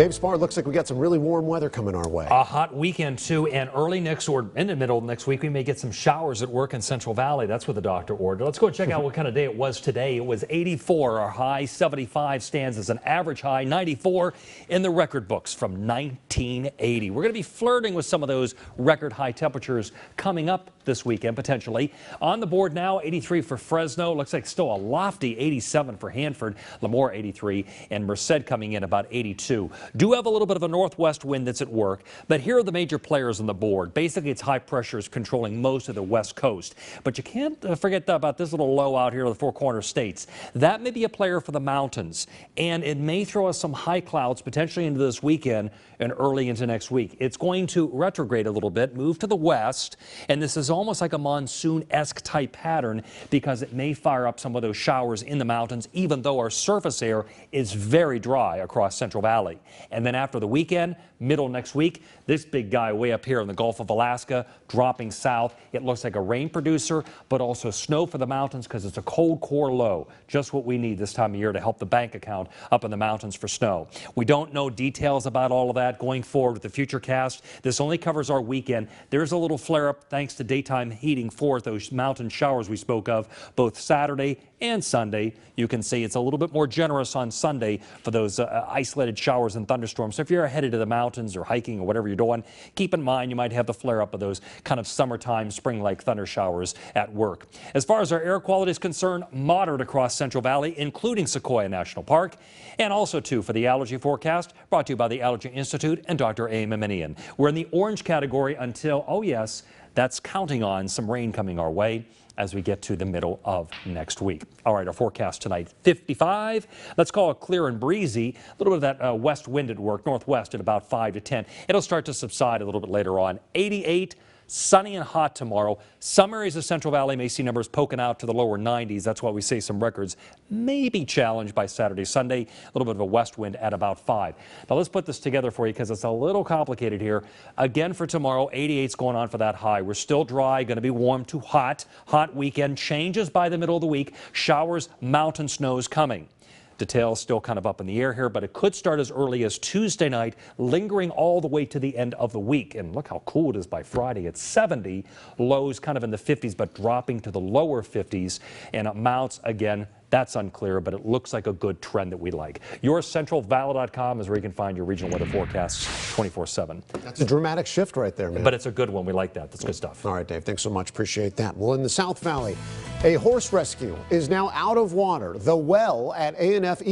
Dave Spar, looks like we got some really warm weather coming our way. A hot weekend, too, and early next or in the middle of next week, we may get some showers at work in Central Valley. That's what the doctor ordered. Let's go and check out what kind of day it was today. It was 84. Our high 75 stands as an average high 94 in the record books from 1980. We're going to be flirting with some of those record high temperatures coming up this weekend, potentially. On the board now, 83 for Fresno. Looks like still a lofty 87 for Hanford. Lemoore 83 and Merced coming in about 82. Do have a little bit of a northwest wind that's at work, but here are the major players on the board. Basically, it's high pressures controlling most of the west coast. But you can't forget about this little low out here in the Four Corner States. That may be a player for the mountains, and it may throw us some high clouds potentially into this weekend and early into next week. It's going to retrograde a little bit, move to the west, and this is almost like a monsoon-esque type pattern because it may fire up some of those showers in the mountains, even though our surface air is very dry across Central Valley. And then after the weekend, middle next week, this big guy way up here in the Gulf of Alaska, dropping south. It looks like a rain producer, but also snow for the mountains because it's a cold core low. Just what we need this time of year to help the bank account up in the mountains for snow. We don't know details about all of that going forward with the Futurecast. This only covers our weekend. There's a little flare-up thanks to daytime heating for those mountain showers we spoke of both Saturday and Sunday. You can see it's a little bit more generous on Sunday for those isolated showers and thunderstorms. So if you're headed to the mountains or hiking or whatever you're doing, keep in mind you might have the flare-up of those kind of summertime, spring-like thunder showers at work. As far as our air quality is concerned, moderate across Central Valley, including Sequoia National Park, and also, too, for the allergy forecast, brought to you by the Allergy Institute and Dr. A. Miminian. We're in the orange category until, oh yes, that's counting on some rain coming our way as we get to the middle of next week. All right, our forecast tonight, 55. Let's call it clear and breezy. A little bit of that west wind at work, northwest at about 5 to 10. It'll start to subside a little bit later on. 88. Sunny and hot tomorrow. Some areas of Central Valley may see numbers poking out to the lower 90s. That's why we say some records may be challenged by Saturday, Sunday. A little bit of a west wind at about 5. Now let's put this together for you because it's a little complicated here. Again for tomorrow, 88's going on for that high. We're still dry, going to be warm to hot. Hot weekend changes by the middle of the week. Showers, mountain snows coming. Details still kind of up in the air here, but it could start as early as Tuesday night, lingering all the way to the end of the week. And look how cool it is by Friday. It's 70, lows kind of in the 50s, but dropping to the lower 50s. And amounts, again, that's unclear, but it looks like a good trend that we like. YourCentralValley.com is where you can find your regional weather forecasts 24/7. That's a dramatic shift right there, man. But it's a good one. We like that. That's good stuff. All right, Dave, thanks so much. Appreciate that. Well, in the South Valley, a horse rescue is now out of water. The well at A&F